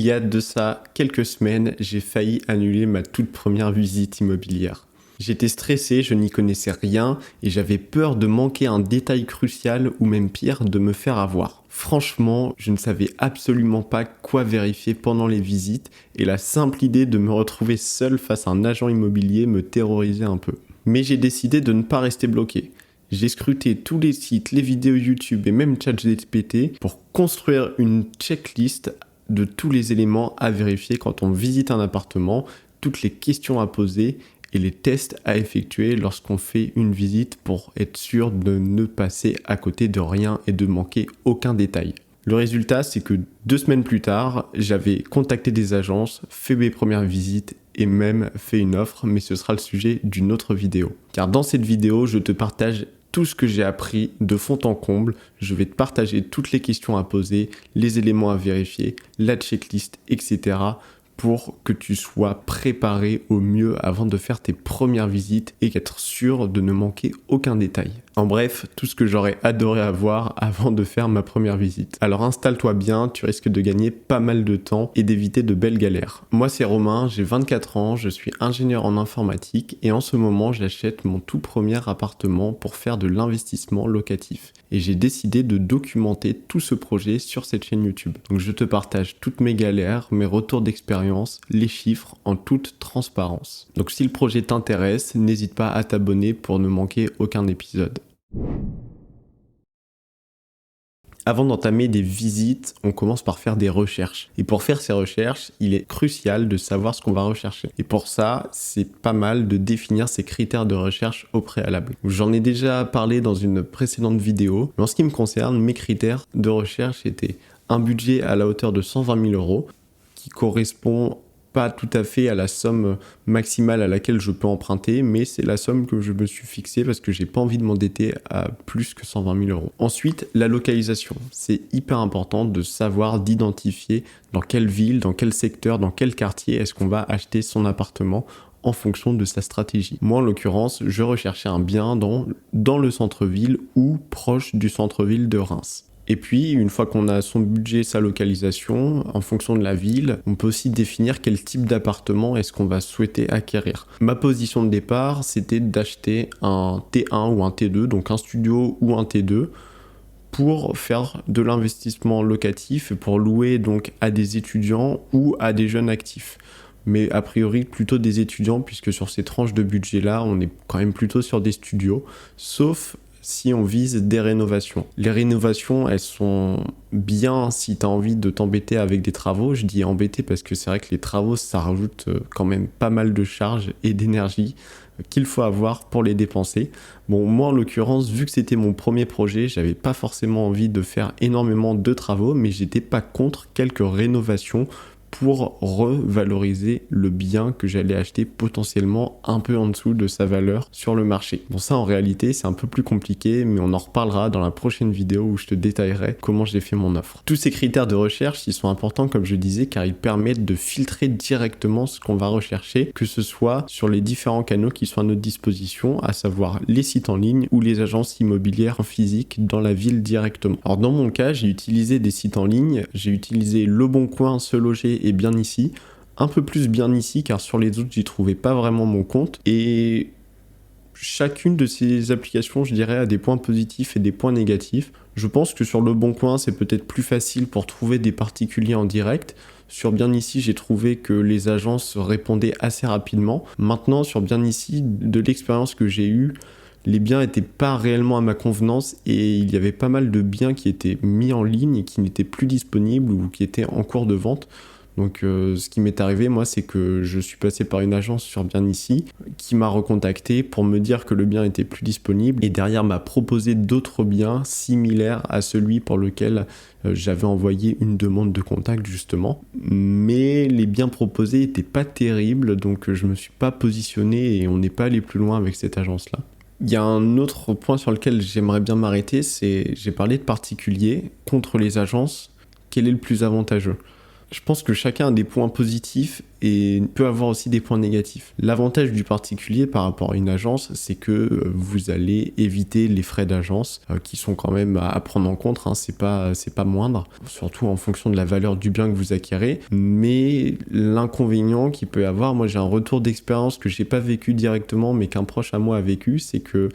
Il y a de ça quelques semaines, j'ai failli annuler ma toute première visite immobilière. J'étais stressé, je n'y connaissais rien et j'avais peur de manquer un détail crucial ou même pire, de me faire avoir. Franchement, je ne savais absolument pas quoi vérifier pendant les visites et la simple idée de me retrouver seul face à un agent immobilier me terrorisait un peu. Mais j'ai décidé de ne pas rester bloqué. J'ai scruté tous les sites, les vidéos YouTube et même ChatGPT pour construire une checklist de tous les éléments à vérifier quand on visite un appartement, toutes les questions à poser et les tests à effectuer lorsqu'on fait une visite pour être sûr de ne passer à côté de rien et de manquer aucun détail. Le résultat, c'est que 2 semaines plus tard, j'avais contacté des agences, fait mes premières visites et même fait une offre, mais ce sera le sujet d'une autre vidéo. Car dans cette vidéo, je te partage tout ce que j'ai appris de fond en comble. Je vais te partager toutes les questions à poser, les éléments à vérifier, la checklist, etc. pour que tu sois préparé au mieux avant de faire tes premières visites et être sûr de ne manquer aucun détail. En bref, tout ce que j'aurais adoré avoir avant de faire ma première visite. Alors installe-toi bien, tu risques de gagner pas mal de temps et d'éviter de belles galères. Moi c'est Romain, j'ai 24 ans, je suis ingénieur en informatique et en ce moment j'achète mon tout premier appartement pour faire de l'investissement locatif. Et j'ai décidé de documenter tout ce projet sur cette chaîne YouTube. Donc je te partage toutes mes galères, mes retours d'expérience, les chiffres en toute transparence. Donc si le projet t'intéresse, n'hésite pas à t'abonner pour ne manquer aucun épisode. Avant d'entamer des visites, on commence par faire des recherches. Et pour faire ces recherches, il est crucial de savoir ce qu'on va rechercher. Et pour ça, c'est pas mal de définir ses critères de recherche au préalable. J'en ai déjà parlé dans une précédente vidéo, mais en ce qui me concerne, mes critères de recherche étaient un budget à la hauteur de 120 000 €, qui correspond pas tout à fait à la somme maximale à laquelle je peux emprunter, mais c'est la somme que je me suis fixée parce que j'ai pas envie de m'endetter à plus que 120 000 €. Ensuite, la localisation. C'est hyper important de savoir, d'identifier dans quelle ville, dans quel secteur, dans quel quartier est-ce qu'on va acheter son appartement en fonction de sa stratégie. Moi, en l'occurrence, je recherchais un bien dans le centre-ville ou proche du centre-ville de Reims. Et puis, une fois qu'on a son budget, sa localisation, en fonction de la ville, on peut aussi définir quel type d'appartement est-ce qu'on va souhaiter acquérir. Ma position de départ, c'était d'acheter un T1 ou un T2, donc un studio ou un T2, pour faire de l'investissement locatif et pour louer donc à des étudiants ou à des jeunes actifs. Mais a priori plutôt des étudiants, puisque sur ces tranches de budget-là, on est quand même plutôt sur des studios, sauf si on vise des rénovations. Les rénovations, elles sont bien si tu as envie de t'embêter avec des travaux. Je dis embêter parce que c'est vrai que les travaux, ça rajoute quand même pas mal de charges et d'énergie qu'il faut avoir pour les dépenser. Bon, moi en l'occurrence, vu que c'était mon premier projet, j'avais pas forcément envie de faire énormément de travaux, mais j'étais pas contre quelques rénovations pour revaloriser le bien que j'allais acheter potentiellement un peu en dessous de sa valeur sur le marché. Bon, ça en réalité c'est un peu plus compliqué, mais on en reparlera dans la prochaine vidéo où je te détaillerai comment j'ai fait mon offre. Tous ces critères de recherche, ils sont importants comme je disais, car ils permettent de filtrer directement ce qu'on va rechercher, que ce soit sur les différents canaux qui sont à notre disposition, à savoir les sites en ligne ou les agences immobilières en physique dans la ville directement. Alors dans mon cas, j'ai utilisé des sites en ligne, j'ai utilisé Le Bon Coin, Se Loger et Bien Ici, un peu plus Bien Ici car sur les autres j'y trouvais pas vraiment mon compte, et chacune de ces applications, je dirais, a des points positifs et des points négatifs. Je pense que sur Le Bon Coin c'est peut-être plus facile pour trouver des particuliers en direct. Sur Bien Ici, j'ai trouvé que les agences répondaient assez rapidement. Maintenant, sur Bien Ici, de l'expérience que j'ai eue, les biens n'étaient pas réellement à ma convenance et il y avait pas mal de biens qui étaient mis en ligne et qui n'étaient plus disponibles ou qui étaient en cours de vente. Donc ce qui m'est arrivé, moi, c'est que je suis passé par une agence sur Bien Ici qui m'a recontacté pour me dire que le bien était plus disponible et derrière m'a proposé d'autres biens similaires à celui pour lequel j'avais envoyé une demande de contact justement. Mais les biens proposés n'étaient pas terribles, donc je me suis pas positionné et on n'est pas allé plus loin avec cette agence-là. Il y a un autre point sur lequel j'aimerais bien m'arrêter, c'est j'ai parlé de particuliers contre les agences. Quel est le plus avantageux ? Je pense que chacun a des points positifs et peut avoir aussi des points négatifs. L'avantage du particulier par rapport à une agence, c'est que vous allez éviter les frais d'agence qui sont quand même à prendre en compte, hein, c'est pas moindre, surtout en fonction de la valeur du bien que vous acquérez. Mais l'inconvénient qu'il peut y avoir, moi j'ai un retour d'expérience que j'ai pas vécu directement mais qu'un proche à moi a vécu, c'est que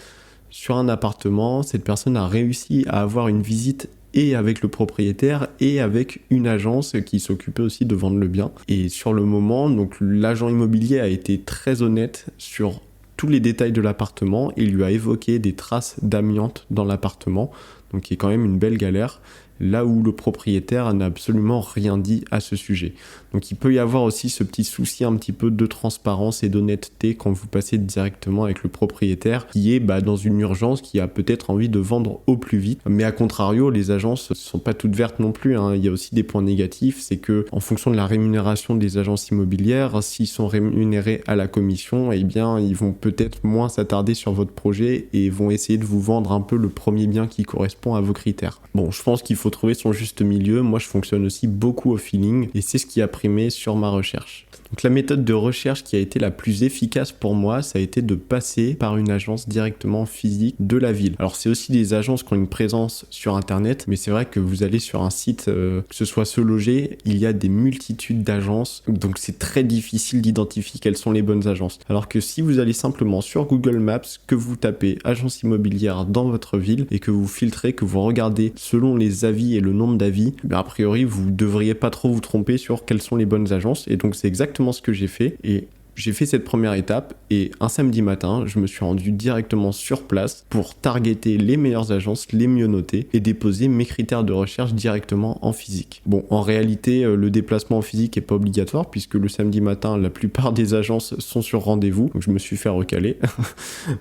sur un appartement, cette personne a réussi à avoir une visite et avec le propriétaire et avec une agence qui s'occupait aussi de vendre le bien. Et sur le moment, donc l'agent immobilier a été très honnête sur tous les détails de l'appartement et lui a évoqué des traces d'amiante dans l'appartement, donc qui est quand même une belle galère, là où le propriétaire n'a absolument rien dit à ce sujet. Donc il peut y avoir aussi ce petit souci un petit peu de transparence et d'honnêteté quand vous passez directement avec le propriétaire qui est dans une urgence, qui a peut-être envie de vendre au plus vite. Mais à contrario, les agences ne sont pas toutes vertes non plus, hein. Il y a aussi des points négatifs, c'est que en fonction de la rémunération des agences immobilières, s'ils sont rémunérés à la commission, eh bien ils vont peut-être moins s'attarder sur votre projet et vont essayer de vous vendre un peu le premier bien qui correspond à vos critères. Bon, je pense qu'il faut trouver son juste milieu. Moi, je fonctionne aussi beaucoup au feeling et c'est ce qui a primé sur ma recherche. Donc la méthode de recherche qui a été la plus efficace pour moi, ça a été de passer par une agence directement physique de la ville. Alors c'est aussi des agences qui ont une présence sur internet, mais c'est vrai que vous allez sur un site, que ce soit Se Loger, il y a des multitudes d'agences, donc c'est très difficile d'identifier quelles sont les bonnes agences. Alors que si vous allez simplement sur Google Maps, que vous tapez agence immobilière dans votre ville et que vous filtrez, que vous regardez selon les avis et le nombre d'avis, a priori vous devriez pas trop vous tromper sur quelles sont les bonnes agences. Et donc c'est exactement ce que j'ai fait, et j'ai fait cette première étape et un samedi matin, je me suis rendu directement sur place pour targeter les meilleures agences, les mieux notées et déposer mes critères de recherche directement en physique. Bon, en réalité, le déplacement en physique n'est pas obligatoire puisque le samedi matin, la plupart des agences sont sur rendez-vous, donc je me suis fait recaler.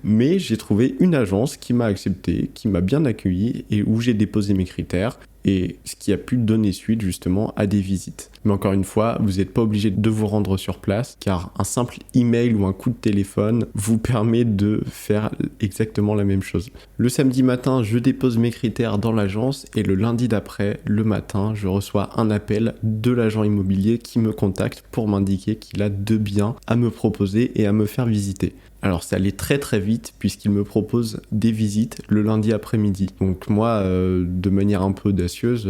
Mais j'ai trouvé une agence qui m'a accepté, qui m'a bien accueilli et où j'ai déposé mes critères. Et ce qui a pu donner suite justement à des visites. Mais encore une fois, vous n'êtes pas obligé de vous rendre sur place, car un simple email ou un coup de téléphone vous permet de faire exactement la même chose. Le samedi matin, je dépose mes critères dans l'agence et le lundi d'après, le matin, je reçois un appel de l'agent immobilier qui me contacte pour m'indiquer qu'il a 2 biens à me proposer et à me faire visiter. Alors ça allait très très vite puisqu'il me propose des visites le lundi après-midi. Donc moi, de manière un peu audacieuse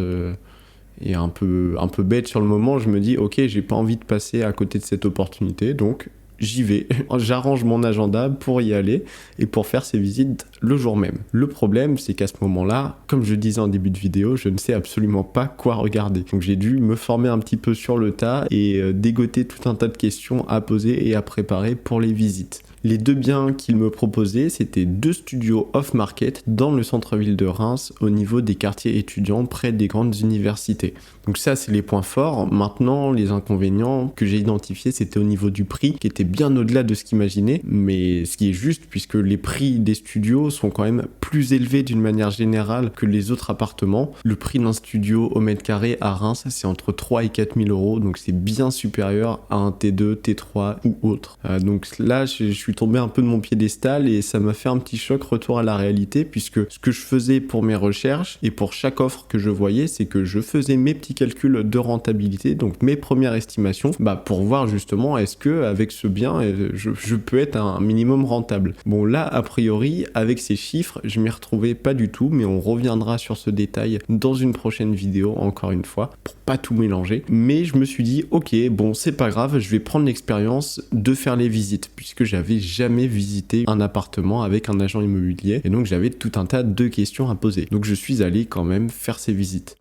et un peu bête sur le moment, je me dis ok, j'ai pas envie de passer à côté de cette opportunité, donc j'y vais. J'arrange mon agenda pour y aller et pour faire ces visites le jour même. Le problème, c'est qu'à ce moment-là, comme je disais en début de vidéo, je ne sais absolument pas quoi regarder. Donc j'ai dû me former un petit peu sur le tas et dégoter tout un tas de questions à poser et à préparer pour les visites. Les 2 biens qu'il me proposait, c'était 2 studios off-market dans le centre-ville de Reims, au niveau des quartiers étudiants, près des grandes universités. Donc ça, c'est les points forts. Maintenant, les inconvénients que j'ai identifiés, c'était au niveau du prix, qui était bien au-delà de ce qu'imaginais, mais ce qui est juste, puisque les prix des studios sont quand même plus élevés d'une manière générale que les autres appartements. Le prix d'un studio au mètre carré à Reims, c'est entre 3 et 4 000 euros, donc c'est bien supérieur à un T2, T3 ou autre. Donc là, je suis tombé un peu de mon piédestal et ça m'a fait un petit choc, retour à la réalité, puisque ce que je faisais pour mes recherches et pour chaque offre que je voyais, c'est que je faisais mes petits calculs de rentabilité, donc mes premières estimations, pour voir justement est-ce que avec ce bien je peux être un minimum rentable. Bon là, a priori, avec ces chiffres, je m'y retrouvais pas du tout, mais on reviendra sur ce détail dans une prochaine vidéo, encore une fois, pour pas tout mélanger. Mais je me suis dit, ok, bon, c'est pas grave, je vais prendre l'expérience de faire les visites, puisque j'avais jamais visité un appartement avec un agent immobilier, et donc j'avais tout un tas de questions à poser. Donc je suis allé quand même faire ces visites.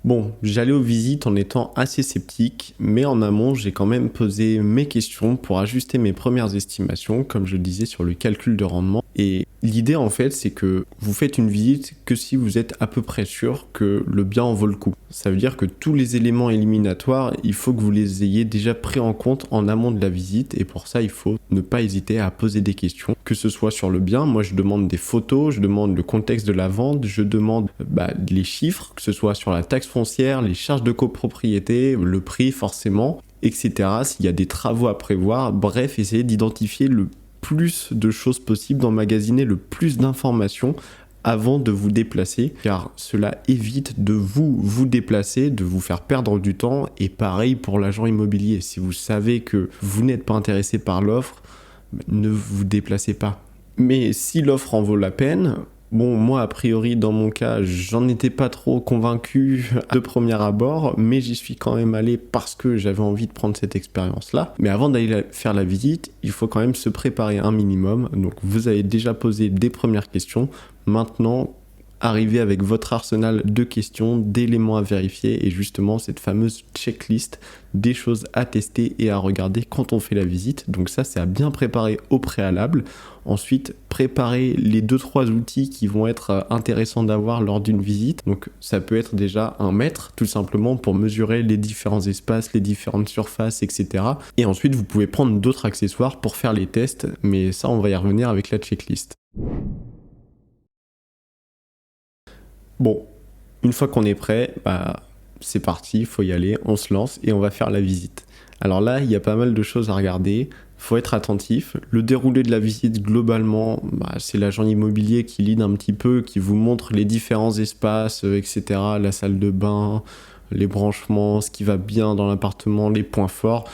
Bon, j'allais aux visites en étant assez sceptique, mais en amont, j'ai quand même posé mes questions pour ajuster mes premières estimations, comme je le disais sur le calcul de rendement. Et l'idée, en fait, c'est que vous faites une visite que si vous êtes à peu près sûr que le bien en vaut le coup. Ça veut dire que tous les éléments éliminatoires, il faut que vous les ayez déjà pris en compte en amont de la visite, et pour ça, il faut ne pas hésiter à poser des questions, que ce soit sur le bien. Moi, je demande des photos, je demande le contexte de la vente, je demande les chiffres, que ce soit sur la taxe foncière, les charges de copropriété, le prix forcément, etc. S'il y a des travaux à prévoir, bref, essayez d'identifier le plus de choses possibles, d'emmagasiner le plus d'informations avant de vous déplacer, car cela évite de vous déplacer, de vous faire perdre du temps, et pareil pour l'agent immobilier. Si vous savez que vous n'êtes pas intéressé par l'offre, ne vous déplacez pas. Mais si l'offre en vaut la peine, bon, moi, a priori, dans mon cas, j'en étais pas trop convaincu de premier abord, mais j'y suis quand même allé parce que j'avais envie de prendre cette expérience-là. Mais avant d'aller faire la visite, il faut quand même se préparer un minimum. Donc, vous avez déjà posé des premières questions. Maintenant, arrivez avec votre arsenal de questions, d'éléments à vérifier et justement cette fameuse checklist des choses à tester et à regarder quand on fait la visite. Donc ça, c'est à bien préparer au préalable. Ensuite, préparer les 2-3 outils qui vont être intéressants d'avoir lors d'une visite. Donc ça peut être déjà un mètre, tout simplement pour mesurer les différents espaces, les différentes surfaces, etc. Et ensuite, vous pouvez prendre d'autres accessoires pour faire les tests, mais ça, on va y revenir avec la checklist. Bon, une fois qu'on est prêt, c'est parti, il faut y aller, on se lance et on va faire la visite. Alors là, il y a pas mal de choses à regarder, faut être attentif. Le déroulé de la visite, globalement, c'est l'agent immobilier qui lead un petit peu, qui vous montre les différents espaces, etc., la salle de bain, les branchements, ce qui va bien dans l'appartement, les points forts.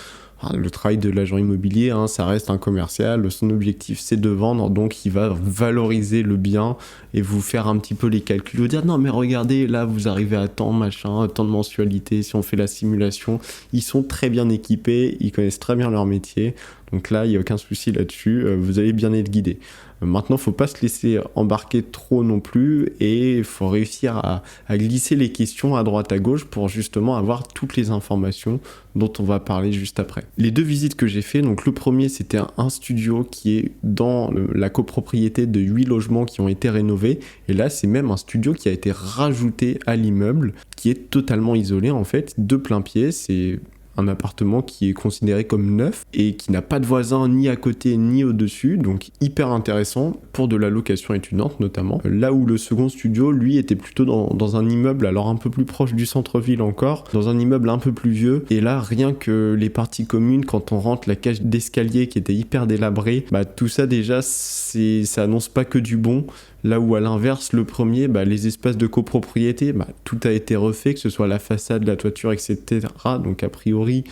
Le travail de l'agent immobilier, ça reste un commercial, son objectif c'est de vendre, donc il va valoriser le bien et vous faire un petit peu les calculs, vous dire non mais regardez, là vous arrivez à tant machin, tant de mensualité, si on fait la simulation, ils sont très bien équipés, ils connaissent très bien leur métier, donc là il n'y a aucun souci là-dessus, vous allez bien être guidé. Maintenant, il ne faut pas se laisser embarquer trop non plus et il faut réussir à glisser les questions à droite à gauche pour justement avoir toutes les informations dont on va parler juste après. Les 2 visites que j'ai fait, donc le premier c'était un studio qui est dans la copropriété de 8 logements qui ont été rénovés et là c'est même un studio qui a été rajouté à l'immeuble qui est totalement isolé en fait, de plein pied, c'est un appartement qui est considéré comme neuf et qui n'a pas de voisins ni à côté ni au-dessus, donc hyper intéressant pour de la location étudiante notamment. Là où le second studio, lui, était plutôt dans un immeuble, alors un peu plus proche du centre-ville encore, dans un immeuble un peu plus vieux, et là, rien que les parties communes, quand on rentre la cage d'escalier qui était hyper délabrée, tout ça déjà, ça annonce pas que du bon. Là où à l'inverse, le premier, les espaces de copropriété, tout a été refait, que ce soit la façade, la toiture, etc. Donc a priori,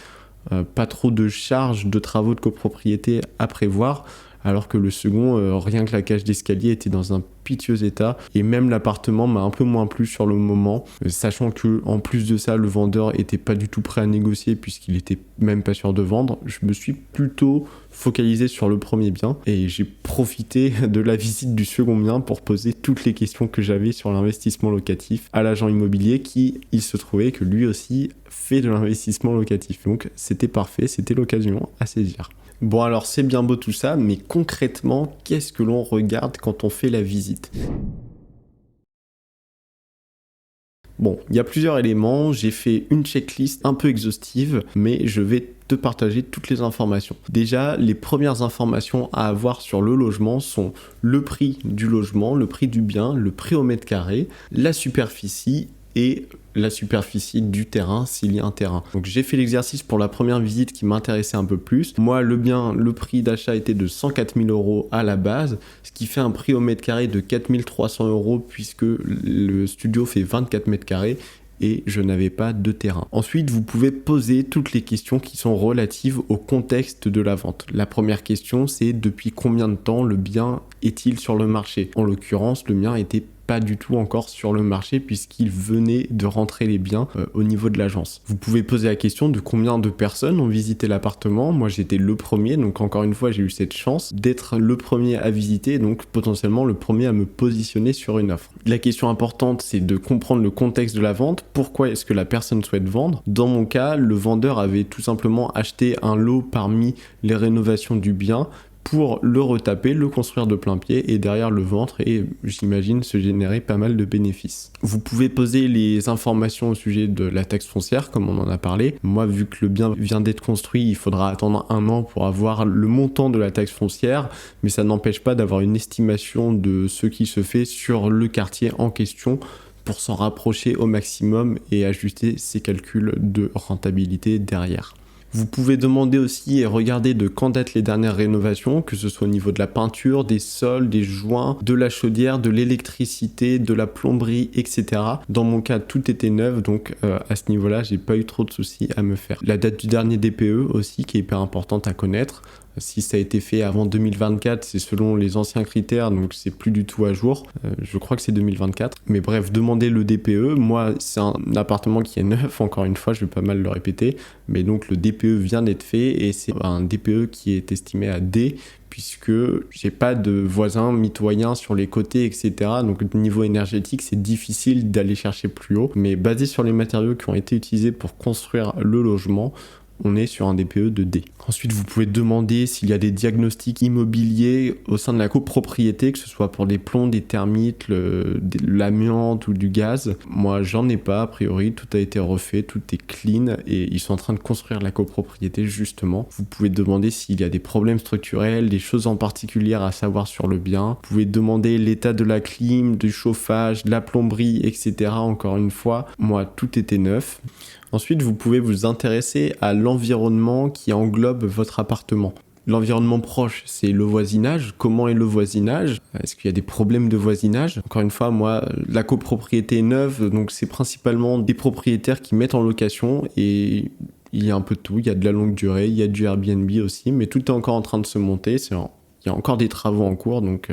pas trop de charges de travaux de copropriété à prévoir, alors que le second, rien que la cage d'escalier était dans un piteux état, et même l'appartement m'a un peu moins plu sur le moment, sachant que en plus de ça, le vendeur était pas du tout prêt à négocier puisqu'il était même pas sûr de vendre. Je me suis plutôt focalisé sur le premier bien et j'ai profité de la visite du second bien pour poser toutes les questions que j'avais sur l'investissement locatif à l'agent immobilier qui, il se trouvait que lui aussi fait de l'investissement locatif. Donc c'était parfait, c'était l'occasion à saisir. Bon alors c'est bien beau tout ça, mais concrètement, qu'est-ce que l'on regarde quand on fait la visite ? Bon, il y a plusieurs éléments, j'ai fait une checklist un peu exhaustive, mais je vais te partager toutes les informations. Déjà, les premières informations à avoir sur le logement sont le prix du logement, le prix du bien, le prix au mètre carré, la superficie et la superficie du terrain s'il y a un terrain. Donc j'ai fait l'exercice pour la première visite qui m'intéressait un peu plus. Moi, le prix d'achat était de 104 000 € à la base, ce qui fait un prix au mètre carré de 4 300 € puisque le studio fait 24 mètres carrés et je n'avais pas de terrain. Ensuite, vous pouvez poser toutes les questions qui sont relatives au contexte de la vente. La première question, c'est depuis combien de temps le bien est-il sur le marché ? En l'occurrence, le mien était pas du tout encore sur le marché puisqu'il venait de rentrer les biens au niveau de l'agence. Vous pouvez poser la question de combien de personnes ont visité l'appartement. Moi j'étais le premier, donc encore une fois j'ai eu cette chance d'être le premier à visiter, donc potentiellement le premier à me positionner sur une offre. La question importante c'est de comprendre le contexte de la vente. Pourquoi est-ce que la personne souhaite vendre ? Dans mon cas, le vendeur avait tout simplement acheté un lot parmi les rénovations du bien pour le retaper, le construire de plein pied et derrière le vendre et j'imagine se générer pas mal de bénéfices. Vous pouvez poser les informations au sujet de la taxe foncière comme on en a parlé. Moi vu que le bien vient d'être construit, il faudra attendre 1 an pour avoir le montant de la taxe foncière, mais ça n'empêche pas d'avoir une estimation de ce qui se fait sur le quartier en question pour s'en rapprocher au maximum et ajuster ses calculs de rentabilité derrière. Vous pouvez demander aussi et regarder de quand datent les dernières rénovations, que ce soit au niveau de la peinture, des sols, des joints, de la chaudière, de l'électricité, de la plomberie, etc. Dans mon cas, tout était neuf, donc à ce niveau-là, j'ai pas eu trop de soucis à me faire. La date du dernier DPE aussi, qui est hyper importante à connaître. Si ça a été fait avant 2024, c'est selon les anciens critères, donc c'est plus du tout à jour. Je crois que c'est 2024. Mais bref, demandez le DPE. Moi, c'est un appartement qui est neuf, encore une fois, je vais pas mal le répéter. Mais donc le DPE vient d'être fait et c'est un DPE qui est estimé à D, puisque j'ai pas de voisins mitoyens sur les côtés, etc. Donc niveau énergétique, c'est difficile d'aller chercher plus haut. Mais basé sur les matériaux qui ont été utilisés pour construire le logement, on est sur un DPE de D. Ensuite, vous pouvez demander s'il y a des diagnostics immobiliers au sein de la copropriété, que ce soit pour les plombs, des termites, l'amiante ou du gaz. Moi, j'en ai pas, a priori, tout a été refait, tout est clean et ils sont en train de construire la copropriété, justement. Vous pouvez demander s'il y a des problèmes structurels, des choses en particulier à savoir sur le bien. Vous pouvez demander l'état de la clim, du chauffage, de la plomberie, etc. Encore une fois, moi, tout était neuf. Ensuite, vous pouvez vous intéresser à l'environnement qui englobe votre appartement. L'environnement proche, c'est le voisinage. Comment est le voisinage? Est-ce qu'il y a des problèmes de voisinage? Encore une fois, moi, la copropriété est neuve, donc c'est principalement des propriétaires qui mettent en location et il y a un peu de tout. Il y a de la longue durée, il y a du Airbnb aussi, mais tout est encore en train de se monter. Il y a encore des travaux en cours, donc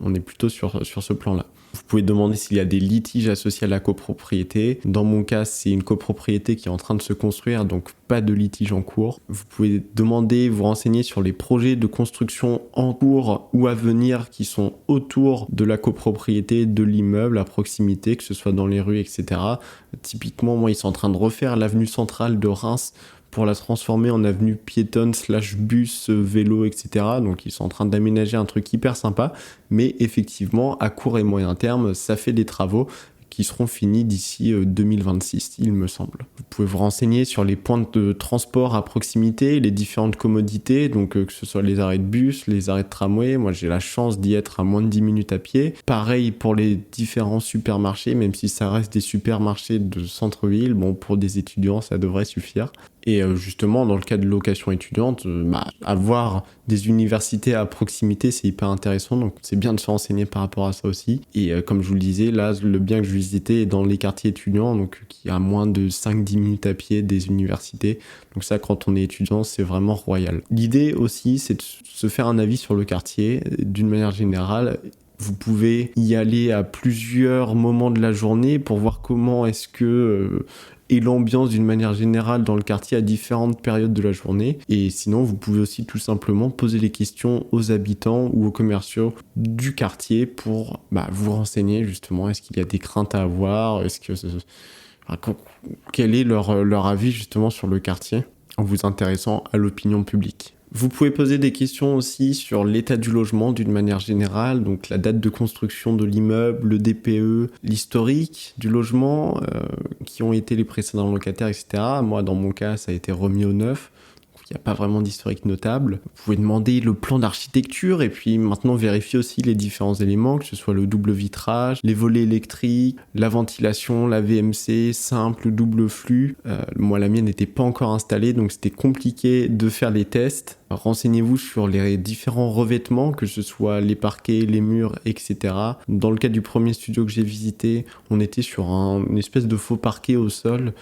on est plutôt sur ce plan-là. Vous pouvez demander s'il y a des litiges associés à la copropriété. Dans mon cas, c'est une copropriété qui est en train de se construire, donc pas de litige en cours. Vous pouvez demander, vous renseigner sur les projets de construction en cours ou à venir qui sont autour de la copropriété, de l'immeuble, à proximité, que ce soit dans les rues, etc. Typiquement, moi, ils sont en train de refaire l'avenue centrale de Reims pour la transformer en avenue piétonne / bus, vélo, etc. Donc ils sont en train d'aménager un truc hyper sympa, mais effectivement, à court et moyen terme, ça fait des travaux qui seront finis d'ici 2026, il me semble. Vous pouvez vous renseigner sur les points de transport à proximité, les différentes commodités, donc que ce soit les arrêts de bus, les arrêts de tramway. Moi, j'ai la chance d'y être à moins de 10 minutes à pied. Pareil pour les différents supermarchés, même si ça reste des supermarchés de centre-ville. Bon, pour des étudiants, ça devrait suffire. Et justement, dans le cas de location étudiante, avoir des universités à proximité, c'est hyper intéressant. Donc, c'est bien de se renseigner par rapport à ça aussi. Et comme je vous le disais, là, le bien que je visitais est dans les quartiers étudiants, donc qui est à moins de 5-10 minutes à pied des universités. Donc ça, quand on est étudiant, c'est vraiment royal. L'idée aussi, c'est de se faire un avis sur le quartier, d'une manière générale. Vous pouvez y aller à plusieurs moments de la journée pour voir comment est-ce que et l'ambiance d'une manière générale dans le quartier à différentes périodes de la journée. Et sinon, vous pouvez aussi tout simplement poser les questions aux habitants ou aux commerciaux du quartier pour vous renseigner justement, est-ce qu'il y a des craintes à avoir, quel est leur avis justement sur le quartier en vous intéressant à l'opinion publique. Vous pouvez poser des questions aussi sur l'état du logement d'une manière générale, donc la date de construction de l'immeuble, le DPE, l'historique du logement, qui ont été les précédents locataires, etc. Moi, dans mon cas, ça a été remis au neuf. Il n'y a pas vraiment d'historique notable. Vous pouvez demander le plan d'architecture et puis maintenant vérifier aussi les différents éléments, que ce soit le double vitrage, les volets électriques, la ventilation, la VMC, simple, double flux. Moi, la mienne n'était pas encore installée, donc c'était compliqué de faire les tests. Renseignez-vous sur les différents revêtements, que ce soit les parquets, les murs, etc. Dans le cas du premier studio que j'ai visité, on était sur une espèce de faux parquet au sol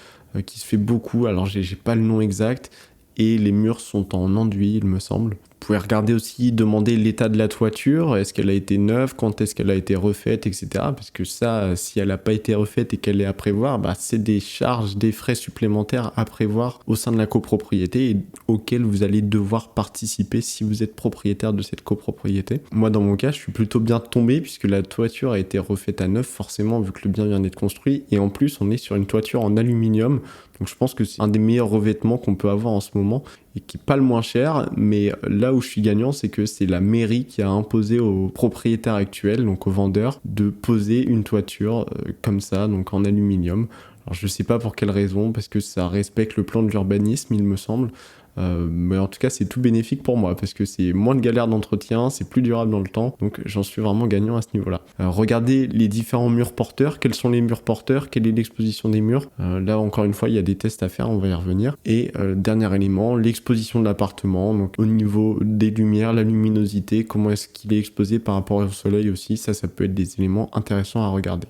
qui se fait beaucoup, alors j'ai pas le nom exact. Et les murs sont en enduit, il me semble. Vous pouvez regarder aussi, demander l'état de la toiture, est-ce qu'elle a été neuve, quand est-ce qu'elle a été refaite, etc. Parce que ça, si elle n'a pas été refaite et qu'elle est à prévoir, c'est des charges, des frais supplémentaires à prévoir au sein de la copropriété et auxquels vous allez devoir participer si vous êtes propriétaire de cette copropriété. Moi, dans mon cas, je suis plutôt bien tombé puisque la toiture a été refaite à neuf, forcément, vu que le bien vient d'être construit. Et en plus, on est sur une toiture en aluminium. Donc je pense que c'est un des meilleurs revêtements qu'on peut avoir en ce moment et qui n'est pas le moins cher, mais là où je suis gagnant, c'est que c'est la mairie qui a imposé aux propriétaires actuels, donc aux vendeurs, de poser une toiture comme ça, donc en aluminium. Alors je sais pas pour quelle raison, parce que ça respecte le plan de l'urbanisme, il me semble. Mais en tout cas, c'est tout bénéfique pour moi parce que c'est moins de galère d'entretien, c'est plus durable dans le temps, donc j'en suis vraiment gagnant à ce niveau-là. Regardez les différents murs porteurs, quels sont les murs porteurs, quelle est l'exposition des murs. Là, encore une fois, il y a des tests à faire, on va y revenir. Et dernier élément, l'exposition de l'appartement, donc au niveau des lumières, la luminosité, comment est-ce qu'il est exposé par rapport au soleil aussi, ça peut être des éléments intéressants à regarder.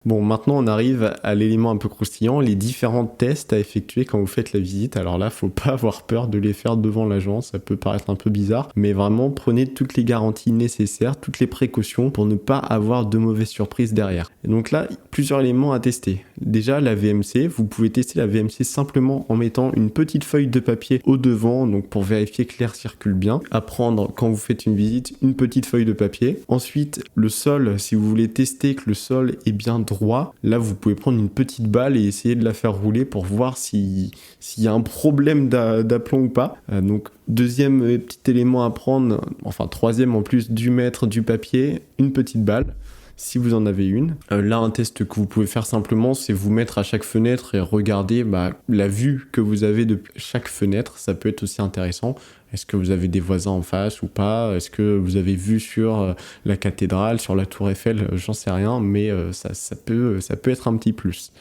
Bon, maintenant on arrive à l'élément un peu croustillant, les différents tests à effectuer quand vous faites la visite. Alors là, faut pas avoir peur de les faire devant l'agent, ça peut paraître un peu bizarre, mais vraiment prenez toutes les garanties nécessaires, toutes les précautions pour ne pas avoir de mauvaises surprises derrière. Et donc là, plusieurs éléments à tester. Déjà, la VMC, vous pouvez tester la VMC simplement en mettant une petite feuille de papier au devant, donc pour vérifier que l'air circule bien. À prendre quand vous faites une visite, une petite feuille de papier. Ensuite, le sol, si vous voulez tester que le sol est bien droit, là vous pouvez prendre une petite balle et essayer de la faire rouler pour voir s'il y a un problème d'aplomb ou pas. Donc deuxième petit élément à prendre, enfin troisième en plus du mètre du papier, une petite balle si vous en avez une. Là, un test que vous pouvez faire simplement, c'est vous mettre à chaque fenêtre et regarder la vue que vous avez de chaque fenêtre. Ça peut être aussi intéressant. Est-ce que vous avez des voisins en face ou pas? Est-ce que vous avez vu sur la cathédrale, sur la tour Eiffel? J'en sais rien, mais ça peut être un petit plus.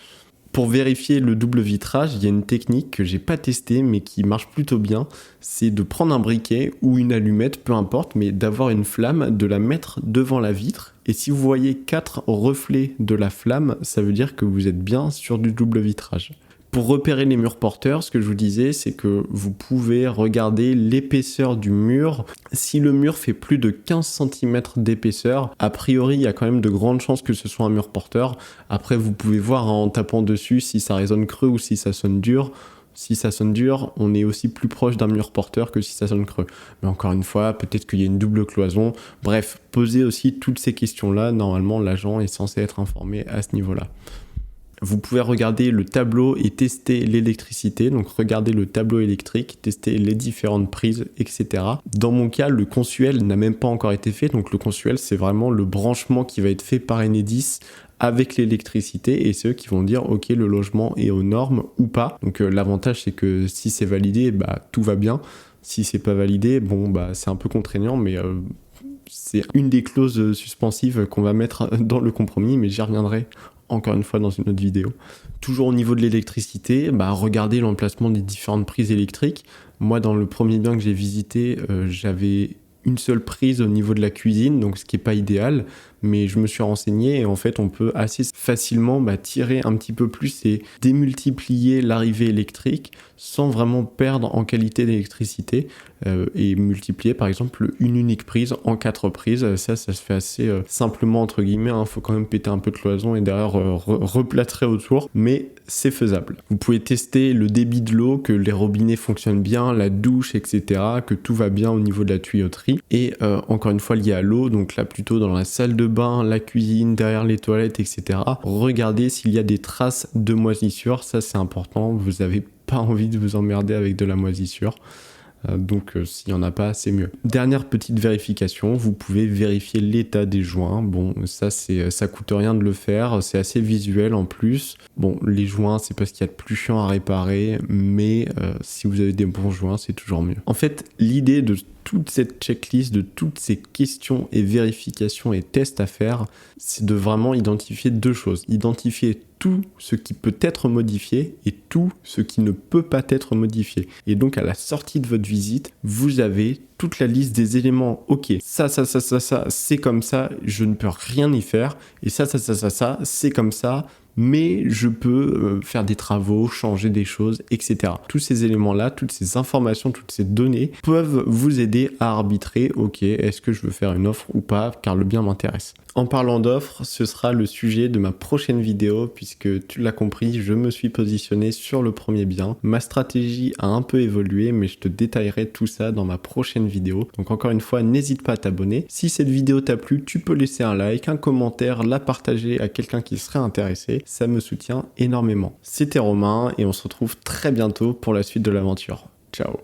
Pour vérifier le double vitrage, il y a une technique que j'ai pas testée mais qui marche plutôt bien, c'est de prendre un briquet ou une allumette, peu importe, mais d'avoir une flamme, de la mettre devant la vitre. Et si vous voyez 4 reflets de la flamme, ça veut dire que vous êtes bien sur du double vitrage. Pour repérer les murs porteurs, ce que je vous disais, c'est que vous pouvez regarder l'épaisseur du mur. Si le mur fait plus de 15 cm d'épaisseur, a priori, il y a quand même de grandes chances que ce soit un mur porteur. Après, vous pouvez voir en tapant dessus si ça résonne creux ou si ça sonne dur. Si ça sonne dur, on est aussi plus proche d'un mur porteur que si ça sonne creux. Mais encore une fois, peut-être qu'il y a une double cloison. Bref, posez aussi toutes ces questions-là. Normalement, l'agent est censé être informé à ce niveau-là. Vous pouvez regarder le tableau et tester l'électricité, donc regardez le tableau électrique, tester les différentes prises, etc. Dans mon cas, le consuel n'a même pas encore été fait, donc le consuel, c'est vraiment le branchement qui va être fait par Enedis avec l'électricité et ceux qui vont dire ok, le logement est aux normes ou pas. Donc l'avantage, c'est que si c'est validé, tout va bien. Si c'est pas validé, c'est un peu contraignant, mais c'est une des clauses suspensives qu'on va mettre dans le compromis, mais j'y reviendrai encore une fois dans une autre vidéo. Toujours au niveau de l'électricité, regardez l'emplacement des différentes prises électriques. Moi, dans le premier bien que j'ai visité, j'avais une seule prise au niveau de la cuisine, donc ce qui n'est pas idéal, mais je me suis renseigné et en fait on peut assez facilement tirer un petit peu plus et démultiplier l'arrivée électrique sans vraiment perdre en qualité d'électricité et multiplier par exemple une unique prise en 4 prises. Ça se fait assez simplement entre guillemets, faut quand même péter un peu de cloison et derrière replâtrer autour, mais c'est faisable. Vous pouvez tester le débit de l'eau, que les robinets fonctionnent bien, la douche, etc., que tout va bien au niveau de la tuyauterie et encore une fois lié à l'eau, donc là plutôt dans la salle de bain, la cuisine, derrière les toilettes, etc. Regardez s'il y a des traces de moisissure, ça c'est important, vous n'avez pas envie de vous emmerder avec de la moisissure. Donc s'il n'y en a pas, c'est mieux. Dernière petite vérification, vous pouvez vérifier l'état des joints. Bon, ça coûte rien de le faire, c'est assez visuel en plus. Bon, les joints, c'est pas ce qu'il y a de plus chiant à réparer, mais si vous avez des bons joints, c'est toujours mieux. En fait, l'idée de toute cette checklist, de toutes ces questions et vérifications et tests à faire, c'est de vraiment identifier 2 choses. Identifier tout ce qui peut être modifié et tout ce qui ne peut pas être modifié. Et donc à la sortie de votre visite, vous avez toute la liste des éléments. Ok, ça, c'est comme ça, je ne peux rien y faire. Et ça, c'est comme ça, mais je peux faire des travaux, changer des choses, etc. Tous ces éléments-là, toutes ces informations, toutes ces données peuvent vous aider à arbitrer, ok, est-ce que je veux faire une offre ou pas, car le bien m'intéresse. En parlant d'offres, ce sera le sujet de ma prochaine vidéo, puisque tu l'as compris, je me suis positionné sur le premier bien. Ma stratégie a un peu évolué, mais je te détaillerai tout ça dans ma prochaine vidéo. Donc encore une fois, n'hésite pas à t'abonner. Si cette vidéo t'a plu, tu peux laisser un like, un commentaire, la partager à quelqu'un qui serait intéressé. Ça me soutient énormément. C'était Romain et on se retrouve très bientôt pour la suite de l'aventure. Ciao.